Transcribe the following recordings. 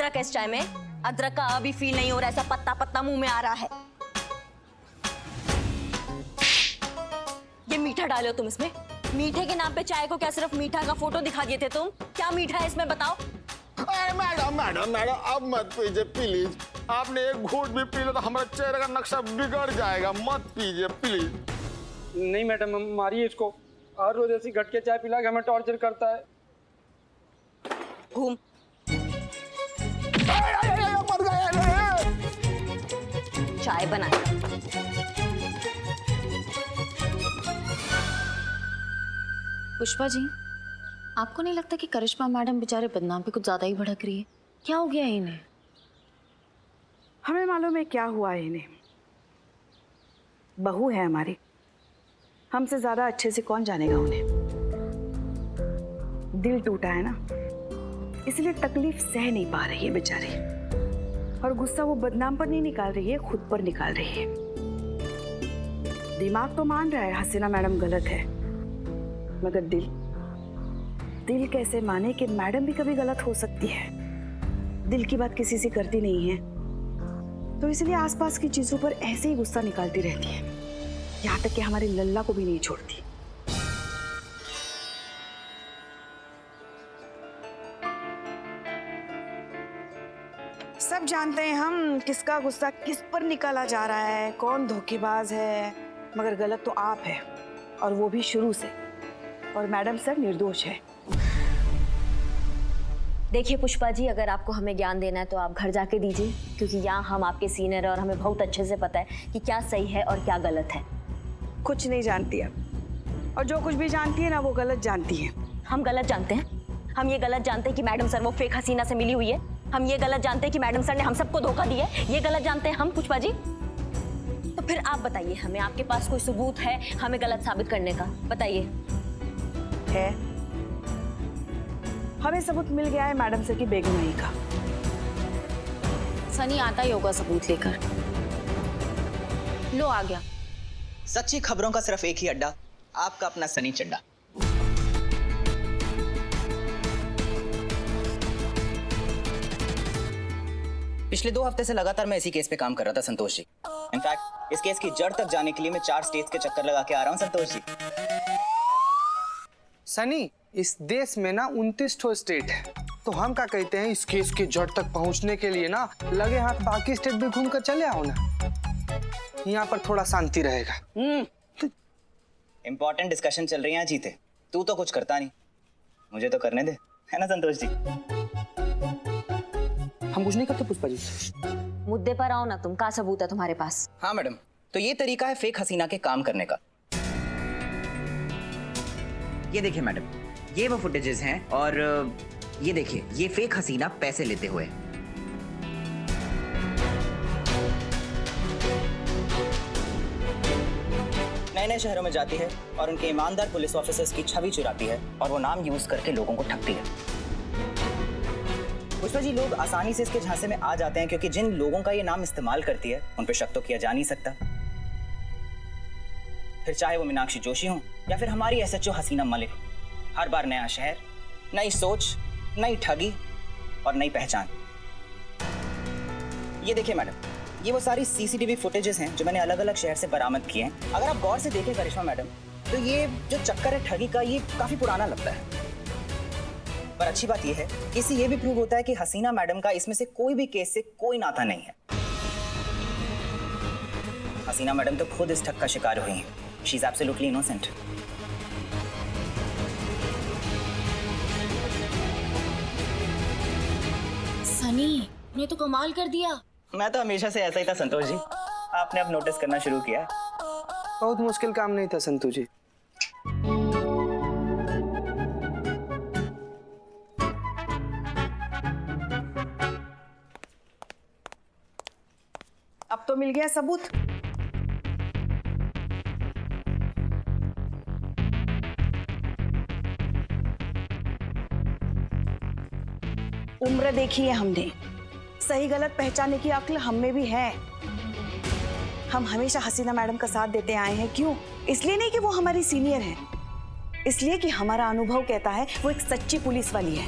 अदरक है इस चाय में? अदरक का अभी फील नहीं हो रहा, ऐसा पत्ता पत्ता मुंह में आ रहा है। ये मीठा डाले हो तुम इसमें? मीठे के नाम पे चाय को क्या सिर्फ मीठा का फोटो दिखा दिए थे तुम? क्या मीठा है इसमें बताओ? अरे मैडम मैडम मैडम अब मत पीजिए प्लीज। आपने एक घूंट भी पी लो तो हमारा चेहरे का नक्शा बिगड़ जाएगा, मत पीजिए प्लीज। नहीं मैडम, मारिए इसको। हर रोज ऐसी घट के चाय पिला के हमें टॉर्चर करता है। घूम। मर गए। चाय बनाएगा। पुष्पा जी, आपको नहीं लगता कि करिश्मा मैडम बेचारे बदनाम पे कुछ ज्यादा ही भड़क रही है? क्या हो गया है इन्हें? हमें मालूम है क्या हुआ है इन्हें। बहू है हमारी, हमसे ज्यादा अच्छे से कौन जानेगा उन्हें। दिल टूटा है ना, इसलिए तकलीफ सह नहीं पा रही है बेचारी। और गुस्सा वो बदनाम पर नहीं निकाल रही है, खुद पर निकाल रही है। दिमाग तो मान रहा है हसीना मैडम गलत है, मगर दिल कैसे माने कि मैडम भी कभी गलत हो सकती है। दिल की बात किसी से करती नहीं है, तो इसलिए आसपास की चीजों पर ऐसे ही गुस्सा निकालती रहती है, यहाँ तक कि हमारे लल्ला को भी नहीं छोड़ती। सब जानते हैं हम किसका गुस्सा किस पर निकाला जा रहा है, कौन धोखेबाज है, मगर गलत तो आप है, और वो भी शुरू से। और मैडम सर निर्दोष है। देखिए पुष्पा जी, अगर आपको हमें ज्ञान देना है तो आप घर जाके दीजिए, क्योंकि यहाँ हम आपके सीनियर हैं और हमें बहुत अच्छे से पता है कि क्या सही है और क्या गलत है। कुछ नहीं जानती है, और जो कुछ भी जानती है ना वो गलत जानती है। हम गलत जानते हैं? हम ये गलत जानते हैं कि मैडम सर वो फेक हसीना से मिली हुई है? हम ये गलत जानते हैं कि मैडम सर ने हम सबको धोखा दिया है? ये गलत जानते हैं हम पुष्पा जी? तो फिर आप बताइए हमें, आपके पास कोई सबूत है हमें गलत साबित करने का? बताइए। है, हमें सबूत मिल गया है मैडम सर की बेगुनाही का। सनी आता ही होगा सबूत लेकर। लो आ गया। सच्ची खबरों का सिर्फ एक ही अड्डा, आपका अपना सनी चड्डा। पिछले 2 हफ्ते से लगातार मैं इसी केस पे काम कर रहा था संतोष जी। इनफैक्ट इस केस की जड़ तक जाने के लिए मैं 4 स्टेट्स के चक्कर लगा के आ रहा हूँ संतोष जी। सनी, इस देश में ना 29 ठो स्टेट है, तो हम क्या कहते हैं, इस केस के जड़ तक पहुंचने के लिए ना लगे हाथ बाकी स्टेट भी घूम कर चले आओ ना, यहाँ पर थोड़ा शांति रहेगा। इंपॉर्टेंट डिस्कशन चल रही है जीते, तू तो कुछ करता नहीं, मुझे तो करने दे, है ना संतोष जी? हम कुछ नहीं करते पुष्पा जी। मुद्दे पर आओ ना तुम, क्या सबूत है तुम्हारे पास? हाँ मैडम, तो ये तरीका है फेक हसीना के काम करने का। ये देखिए मैडम, ये वो फुटेजेस हैं, और ये देखिए ये फेक हसीना पैसे लेते हुए। नए नए शहरों में जाती है और उनके ईमानदार पुलिस ऑफिसर्स की छवि चुराती है, और वो नाम यूज करके लोगों को ठगती है। पुष्पा जी, लोग आसानी से इसके झांसे में आ जाते हैं, क्योंकि जिन लोगों का ये नाम इस्तेमाल करती है उन पे शक तो किया जा नहीं सकता, फिर चाहे वो मीनाक्षी जोशी हो या फिर हमारी एसएचओ हसीना मलिक। हर बार नया शहर, नई सोच, नई ठगी और नई पहचान। ये देखिए मैडम, ये वो सारी सीसीटीवी फुटेजेस हैं जो मैंने अलग अलग शहर से बरामद किए हैं। अगर आप गौर से देखें करिश्मा मैडम, तो ये जो चक्कर है ठगी का, ये काफी पुराना लगता है। पर अच्छी बात ये है कि इससे ये भी प्रूव होता है कि हसीना मैडम का इसमें से कोई भी केस से कोई नाता नहीं है। हसीना मैडम तो खुद इस ठग का शिकार हुई हैं। She is absolutely innocent. Sunny ने तो कमाल कर दिया। मैं तो हमेशा से ऐसा ही था संतोष जी, आपने अब नोटिस करना शुरू किया। बहुत मुश्किल काम नहीं था संतोष जी। अब तो मिल गया सबूत। उम्र देखी है हमने, सही गलत पहचानने की अक्ल हम में भी है। हम हमेशा हसीना मैडम का साथ देते आए हैं। क्यों? इसलिए नहीं कि वो हमारी सीनियर है, इसलिए कि हमारा अनुभव कहता है वो एक सच्ची पुलिस वाली है।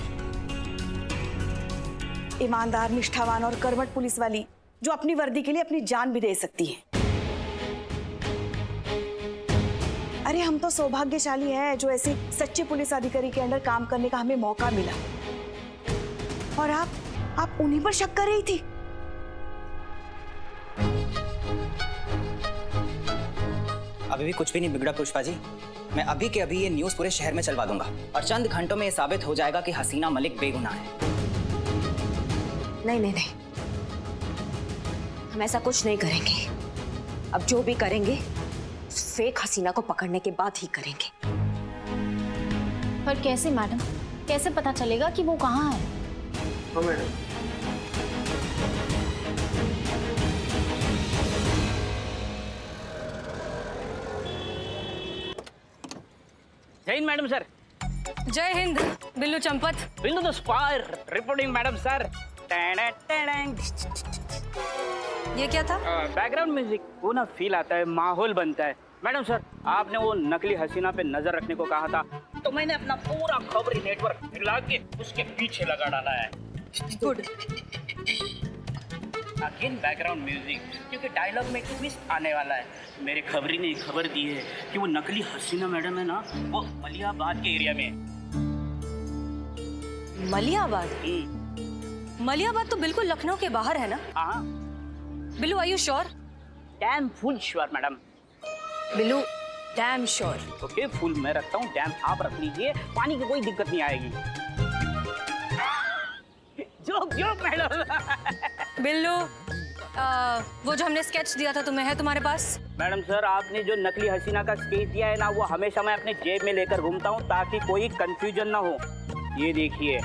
ईमानदार, निष्ठावान और कर्मठ पुलिस वाली जो अपनी वर्दी के लिए अपनी जान भी दे सकती है। अरे हम तो सौभाग्यशाली हैं जो ऐसे सच्चे पुलिस अधिकारी के अंडर काम करने का हमें मौका मिला। और आप उन्हीं पर शक कर रही थी? अभी भी कुछ भी नहीं बिगड़ा पुष्पा जी। मैं अभी के अभी ये न्यूज़ पूरे शहर में चलवा दूंगा और चंद घंटों में ये साबित हो जाएगा कि हसीना मलिक बेगुनाह है। नहीं नहीं नहीं, हम ऐसा कुछ नहीं करेंगे। अब जो भी करेंगे उस फेक हसीना को पकड़ने के बाद ही करेंगे। पर कैसे मैडम, कैसे पता चलेगा कि वो कहाँ है? हाँ मैडम। जय हिंद मैडम सर। जय Hind Billu Champat. Billu the spy reporting madam sir. ये क्या था? बैकग्राउंड म्यूजिक, वो ना फील आता है, माहौल बनता है। मैडम सर, आपने वो नकली हसीना पे नजर रखने को कहा था, तो मैंने अपना पूरा खबरी नेटवर्क मिला के उसके पीछे लगा डाला है। गुड। अगेन बैकग्राउंड म्यूजिक, क्योंकि डायलॉग में ट्विस्ट आने वाला है। मेरे खबरी ने खबर दी है कि वो नकली हसीना मैडम है ना, वो मलियाबाद के एरिया में है। मलियाबाद? मलियाबाद तो बिल्कुल लखनऊ के बाहर है ना? हाँ, Billu are you sure? Damn full sure madam. Billu damn sure. Okay, full मैं रखता हूँ, डैम आप रख लीजिए, पानी की कोई दिक्कत नहीं आएगी। Joke joke madam. बिल्लू वो जो हमने स्केच दिया था तुम्हें, है तुम्हारे पास? मैडम सर, आपने जो नकली हसीना का स्केच दिया है ना, वो हमेशा मैं अपने जेब में लेकर घूमता हूँ ताकि कोई कंफ्यूजन ना हो। ये देखिए।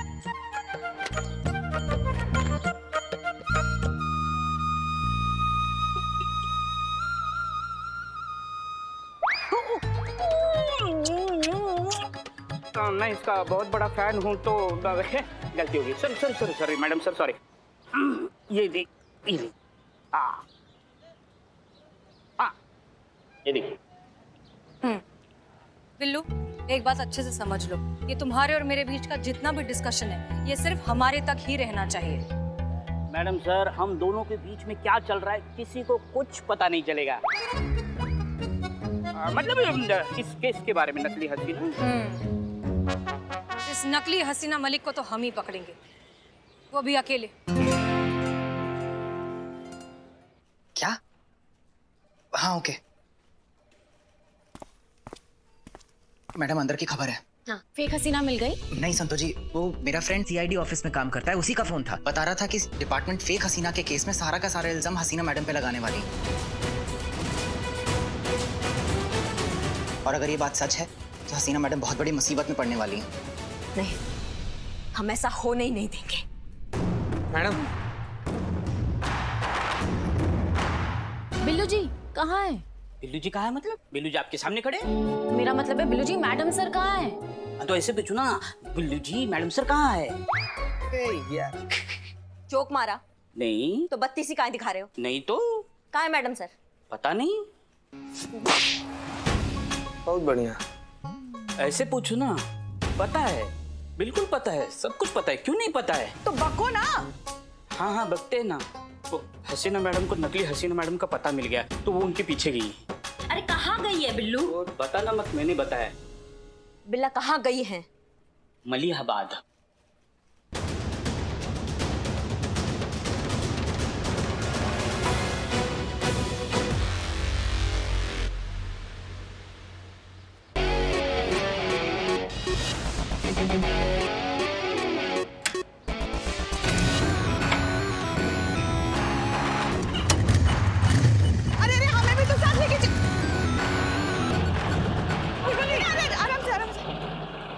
मैं इसका बहुत बड़ा फैन हूँ, तो गलती होगी। Sorry madam sir, sorry. ये देख, ये देख। ये देखिए। बिल्लू एक बात अच्छे से समझ लो, ये तुम्हारे और मेरे बीच का जितना भी डिस्कशन है, ये सिर्फ हमारे तक ही रहना चाहिए। मैडम सर, हम दोनों के बीच में क्या चल रहा है किसी को कुछ पता नहीं चलेगा। मतलब इस केस के बारे में, नकली हसीना। इस नकली हसीना मलिक को तो हम ही पकड़ेंगे, वो भी अकेले। क्या? हाँ ओके। मैडम अंदर की खबर है। हाँ, फेक हसीना मिल गई? नहीं संतो जी, वो मेरा फ्रेंड सीआईडी ऑफिस में काम करता है, उसी का फोन था। बता रहा था कि डिपार्टमेंट फेक हसीना के केस में सारा का सारा इल्जाम हसीना मैडम पे लगाने वाली। और अगर ये बात सच है तो हसीना मैडम बहुत बड़ी मुसीबत में पड़ने वाली है। नहीं, हम ऐसा होने ही नहीं देंगे। मैडम बिल्लू जी कहाँ है? बिल्लू जी कहाँ है? मतलब बिल्लू जी आपके सामने खड़े? मेरा मतलब है बिल्लू जी मैडम सर कहाँ है? तो ऐसे पूछो ना, बिल्लू जी मैडम सर कहाँ है? यार जोक मारा? नहीं तो बत्तीसी काहे दिखा रहे हो? नहीं तो कहाँ है मैडम सर? पता नहीं। बहुत बढ़िया। ऐसे पूछो ना, पता है, बिल्कुल पता है, सब कुछ पता है, क्यों नहीं पता है? तो बको ना। हाँ हाँ बकते हैं ना। तो हसीना मैडम को नकली हसीना मैडम का पता मिल गया, तो वो उनके पीछे गई। अरे कहाँ गई है बिल्लू? बताना मत, मैंने बताया। बिल्ला कहाँ गई है? मलियाबाद। अरे अरे हमें भी तो साथ लेके चल। आराम से आराम से।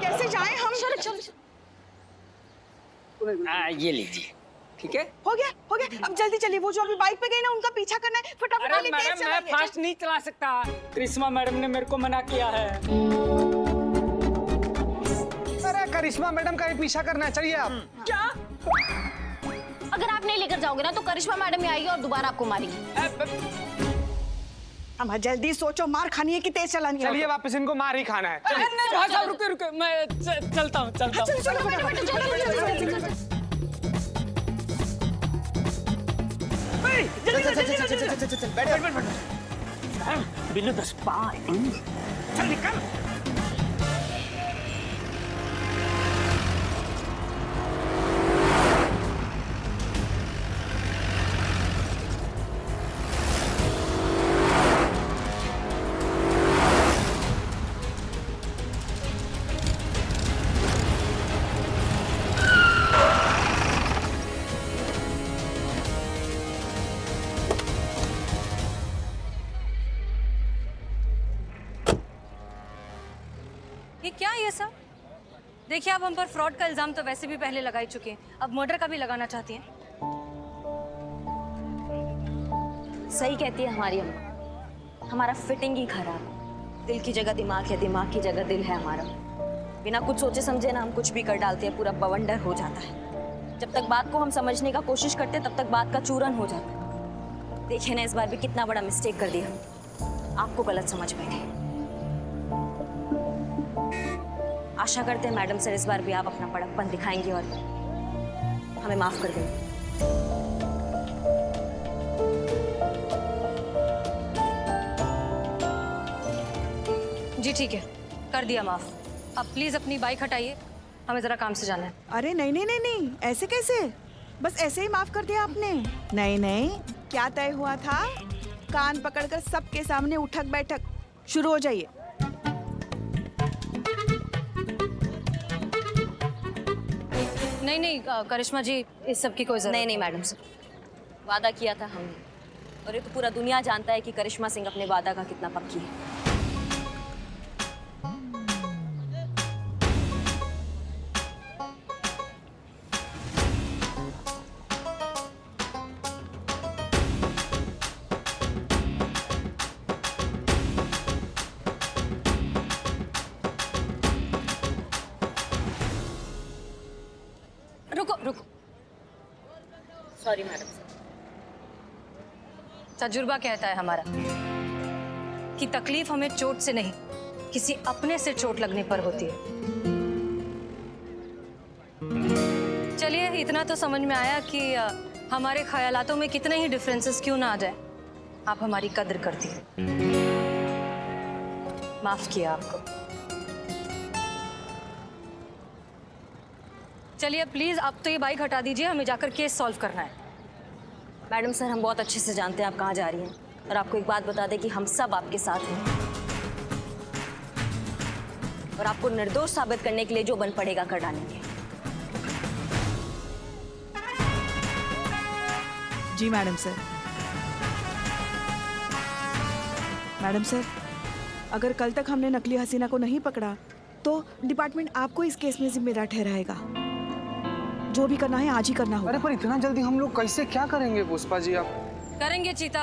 कैसे जाएं हम? चलो चलो। ये लीजिए। ठीक है। हो गया हो गया। अब जल्दी चलिए, वो जो अभी बाइक पे गई ना उनका पीछा करना है। फटाफट अरे वाली तेज मैडम, मैं चलाइए। फास्ट नहीं चला सकता, करिश्मा मैडम ने मेरे को मना किया है। अरे करिश्मा मैडम का ही पीछा करना चाहिए आप। क्या? अगर आप नहीं लेकर जाओगे ना तो करिश्मा मैडम ही आएगी और दोबारा आपको मारेगी। हम जल्दी सोचो, मार खानी है कि तेज चलानी है? चलिए वापस इनको मार ही खाना है। नहीं भाई साहब, रुके रुके, मैं चलता हूँ। चलो चलो फटाफट, चलो, चलो, चलो, चलो, चलो। चल बैठ बिल्लू द स्पाई। चल निकल। ये क्या है ये सब? देखिए आप हम पर फ्रॉड का इल्जाम तो वैसे भी पहले लगा ही चुके हैं, अब मर्डर का भी लगाना चाहती हैं। सही कहती है हमारी अम्मा, हमारा फिटिंग ही खराब है। दिल की जगह दिमाग है, दिमाग की जगह दिल है हमारा। बिना कुछ सोचे समझे ना हम कुछ भी कर डालते हैं, पूरा बवंडर हो जाता है। जब तक बात को हम समझने का कोशिश करते तब तक बात का चूरन हो जाता है। देखिए ना इस बार भी कितना बड़ा मिस्टेक कर दिया, आपको गलत समझ बैठे। आशा करते हैं मैडम सर इस बार भी आप अपना बड़कपन दिखाएंगे और हमें माफ कर देंगे। जी ठीक है, कर दिया माफ। अब प्लीज अपनी बाइक हटाइए, हमें जरा काम से जाना है। अरे नहीं नहीं नहीं नहीं, ऐसे कैसे? बस ऐसे ही माफ कर दिया आपने? नहीं नहीं, क्या तय हुआ था? कान पकड़कर सबके सामने उठक बैठक शुरू हो जाइए। नहीं नहीं करिश्मा जी, इस सब की कोई जरूरत नहीं नहीं मैडम सर, वादा किया था हमने, और ये तो पूरा दुनिया जानता है कि करिश्मा सिंह अपने वादा का कितना पक्की है। रुको रुको, सॉरी मैडम सर। तजुर्बा कहता है हमारा कि तकलीफ हमें चोट से नहीं, किसी अपने से चोट लगने पर होती है। चलिए, इतना तो समझ में आया कि हमारे ख्यालातों में कितने ही डिफरेंसेस क्यों ना आ जाए, आप हमारी कद्र करती हैं। माफ किया आपको। चलिए प्लीज आप तो ये बाइक हटा दीजिए, हमें जाकर केस सॉल्व करना है। मैडम सर हम बहुत अच्छे से जानते हैं आप कहाँ जा रही हैं, और आपको एक बात बता दें कि हम सब आपके साथ हैं, और आपको निर्दोष साबित करने के लिए जो बन पड़ेगा कर डालेंगे। जी मैडम सर। मैडम सर, अगर कल तक हमने नकली हसीना को नहीं पकड़ा तो डिपार्टमेंट आपको इस केस में जिम्मेदार ठहराएगा। जो भी करना है आज ही करना होगा। अरे पर इतना जल्दी हम लोग कैसे क्या करेंगे पुष्पा जी? आप करेंगे चीता,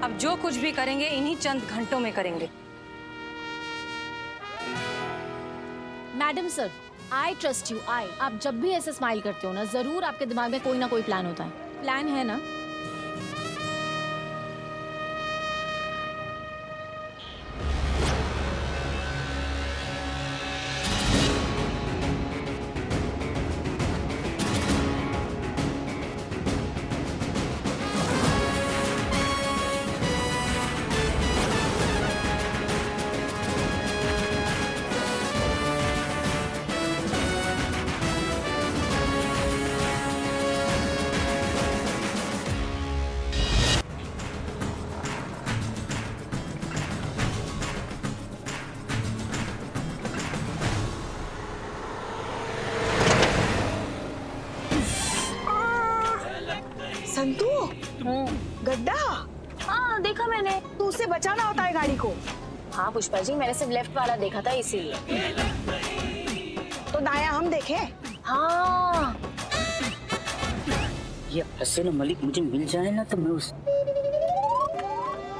अब जो कुछ भी करेंगे इन्हीं चंद घंटों में करेंगे। Madam sir, I trust you. आप जब भी ऐसे स्माइल करते हो ना, जरूर आपके दिमाग में कोई ना कोई प्लान होता है। प्लान है ना? संतू, गड्ढा। हाँ देखा मैंने। तो उससे बचाना होता है गाड़ी को। हाँ पुष्पा जी, मैंने सिर्फ लेफ्ट वाला देखा था इसीलिए। तो दाया हम देखे। हाँ ये हसीना मलिक मुझे मिल जाए ना तो मैं उस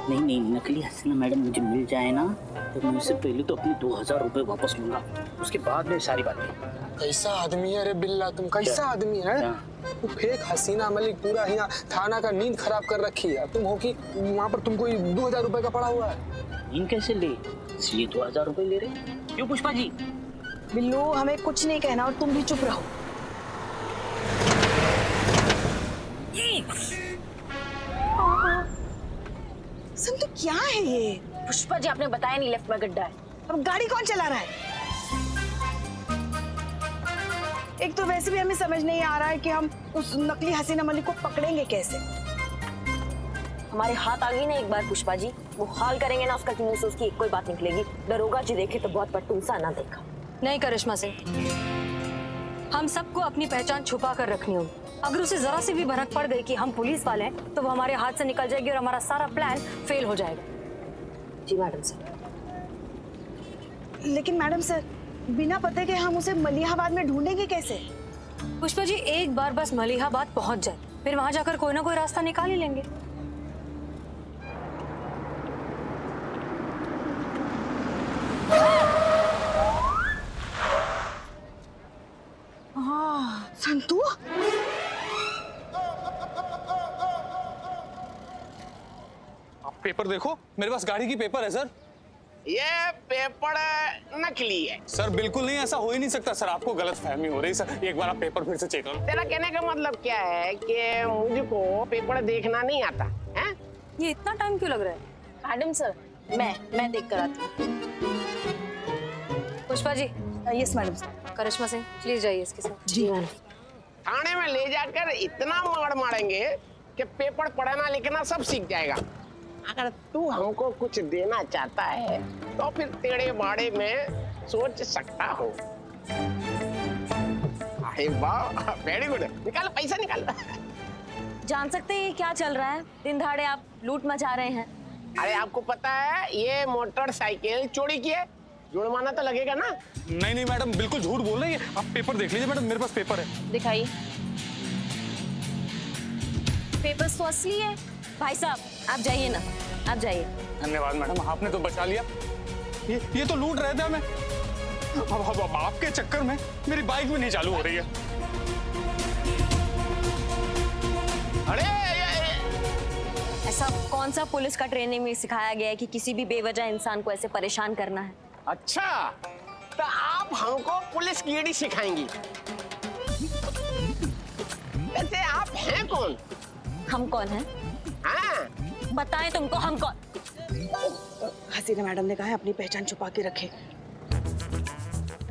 नहीं नकली हसीना मैडम मुझे मिल जाए ना तो मैं उससे पहले तो अपने 2000 रुपए वापस लूंगा, उसके बाद में सारी बातें। कैसा आदमी है रे बिल्ला, तुम कैसा आदमी है? तू फेक हसीना मलिक पूरा यहाँ थाना का नींद खराब कर रखी है। तुम हो कि वहाँ पर तुमको 2000 रुपए का पड़ा हुआ है। इन कैसे ले? इसलिए 2000 रुपए ले रहे क्यों पुष्पा जी? बिल्लू, हमें कुछ नहीं कहना और तुम भी चुप रहो। संतु क्या है ये? पुष्पा जी आपने बताया नहीं लेफ्ट में गड्ढा है। अब गाड़ी कौन चला रहा है? एक तो वैसे भी हमें समझ नहीं आ रहा है कि हम उस नकली हसीना मलिक को पकड़ेंगे कैसे। हमारे हाथ आ गई ना एक बार पुष्पा जी, वो हाल करेंगे ना उसका कि मुंह से उसकी एक कोई बात निकलेगी। दरोगा जी देखे तो बहुत पट्टूसा ना देखा। नहीं करिश्मा सिंह, हम सबको अपनी पहचान छुपा कर रखनी होगी। अगर उसे जरा सी भी भनक पड़ गई कि हम पुलिस वाले हैं तो वो हमारे हाथ से निकल जाएगी और हमारा सारा प्लान फेल हो जाएगा। जी मैडम सर। लेकिन मैडम सर, बिना पते के हम उसे मलिहाबाद में ढूंढेंगे कैसे? पुष्पा जी एक बार बस मलिहाबाद पहुंच जाए, फिर वहां जाकर कोई ना कोई रास्ता निकाल ही लेंगे। संतु, आप पेपर देखो, मेरे पास गाड़ी की पेपर है सर। ये पेपर नकली है सर बिल्कुल नहीं, ऐसा हो ही नहीं सकता सर, आपको गलतफहमी हो रही सर। एक बार आप पेपर फिर से चेक करो। तेरा कहने का मतलब क्या है कि मुझको पेपर देखना नहीं आता है? ये इतना टाइम क्यों लग रहा है? मैडम सर, मैं देख कर आती हूँ। Pushpa ji. Yes madam sir. Karishma Singh please जाइए इसके साथ। जी मैडम। थाने में ले जाकर इतना मार मारेंगे कि पेपर पढ़ना लिखना सब सीख जाएगा। अगर तू हमको कुछ देना चाहता है तो फिर तेरे बारे में सोच सकता हो। अरे वाह, वेरी गुड। निकाल पैसा निकाल। जान सकते हैं ये क्या चल रहा है? दिन दहाड़े आप लूट मचा रहे हैं। अरे आपको पता है ये मोटरसाइकिल चोरी की है, जुर्माना तो लगेगा ना? नहीं नहीं मैडम, बिल्कुल झूठ बोल रही है। आप पेपर देख लीजिए मैडम, मेरे पास पेपर है। दिखाइए। पेपर्स तो असली है। भाई साहब आप जाइए ना, आप जाइए। धन्यवाद मैडम, आपने तो बचा लिया। ये तो लूट रहे थे हमें। अब आपके चक्कर में मेरी बाइक भी नहीं चालू हो रही है। अरे ऐसा कौन सा पुलिस का ट्रेनिंग में सिखाया गया है कि किसी भी बेवजह इंसान को ऐसे परेशान करना है? अच्छा, तो आप हमको पुलिस कीड़ी सिखाएंगी? वैसे आप हैं कौन? हम कौन हैं? हाँ, बताएं तुमको हम कौन? हसीना मैडम ने कहा है अपनी पहचान छुपा के रखे।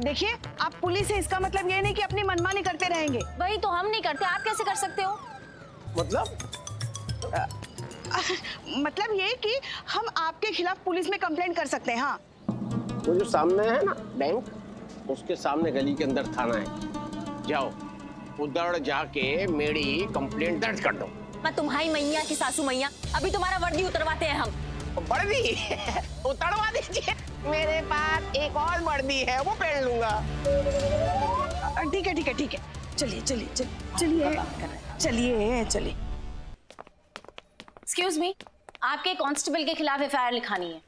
देखिए, आप पुलिस है इसका मतलब ये नहीं कि अपनी मनमानी करते रहेंगे। वही तो हम नहीं करते, आप कैसे कर सकते हो? मतलब ये कि हम आपके खिलाफ पुलिस में कंप्लेंट कर सकते हैं। हाँ, वो जो सामने है ना बैंक, उसके सामने गली के अंदर थाना है। जाओ उधर जाके मेरी कंप्लेंट दर्ज कर दो। मैं तुम्हारी मैया की सासू मैया, अभी तुम्हारा वर्दी उतरवाते हैं हम। वर्दी उतरवा दीजिए, मेरे पास एक और वर्दी है, वो पहन लूंगा। ठीक है ठीक है ठीक है, चलिए चलिए चलिए चलिए चलिए। एक्सक्यूज मी, आपके कांस्टेबल के खिलाफ एफआईआर लिखानी है।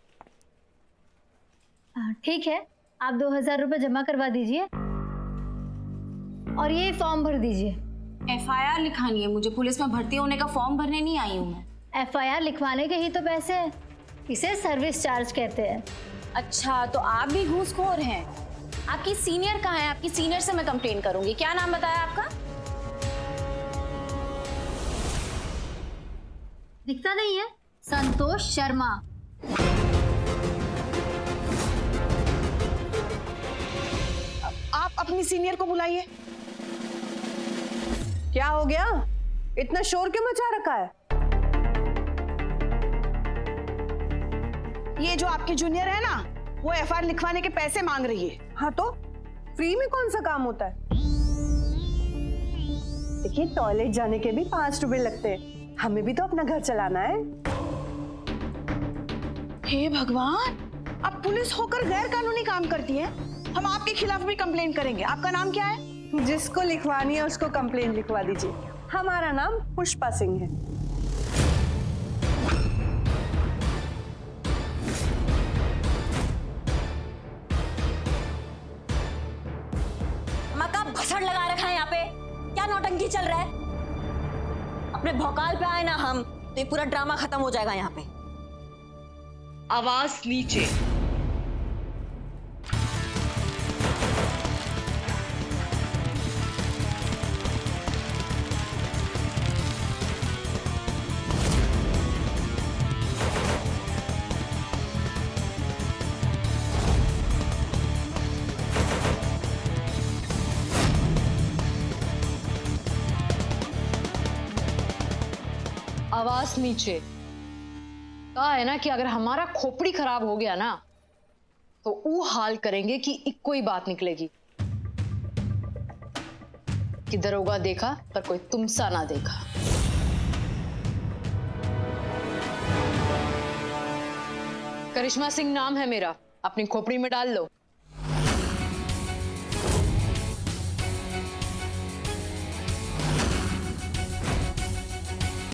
ठीक है, आप 2000 रुपए जमा करवा दीजिए और ये फॉर्म भर दीजिए। एफआईआर लिखानी है मुझे, पुलिस में भर्ती होने का फॉर्म भरने नहीं आई हूँ मैं। एफआईआर लिखवाने के ही तो पैसे हैं, इसे सर्विस चार्ज कहते हैं। अच्छा, तो आप भी घूसखोर हैं। आपकी सीनियर कहाँ है? आपकी सीनियर से मैं कंप्लेन करूंगी। क्या नाम बताया आपका? दिखता नहीं है? संतोष शर्मा। आप अपनी सीनियर को बुलाइए। क्या हो गया? इतना शोर क्यों मचा रखा है? ये जो आपकी जूनियर है ना, वो एफआईआर लिखवाने के पैसे मांग रही है। हाँ तो फ्री में कौन सा काम होता है? देखिए, टॉयलेट जाने के भी 5 रुपए लगते हैं, हमें भी तो अपना घर चलाना है। हे भगवान, आप पुलिस होकर गैर कानूनी काम करती हैं। हम आपके खिलाफ भी कंप्लेन करेंगे। आपका नाम क्या है? जिसको लिखवानी है उसको कंप्लेन लिखवा दीजिए। हमारा नाम पुष्पा सिंह है। मका भसड़ लगा रखा है यहाँ पे। क्या नौटंकी चल रहा है? अपने भौकाल पे आए ना हम, तो ये पूरा ड्रामा खत्म हो जाएगा यहाँ पे। आवाज नीचे। आवाज नीचे। कहा है ना कि अगर हमारा खोपड़ी खराब हो गया ना तो वो हाल करेंगे कि एक कोई बात निकलेगी कि दरोगा देखा पर कोई तुमसा ना देखा। करिश्मा सिंह नाम है मेरा, अपनी खोपड़ी में डाल लो।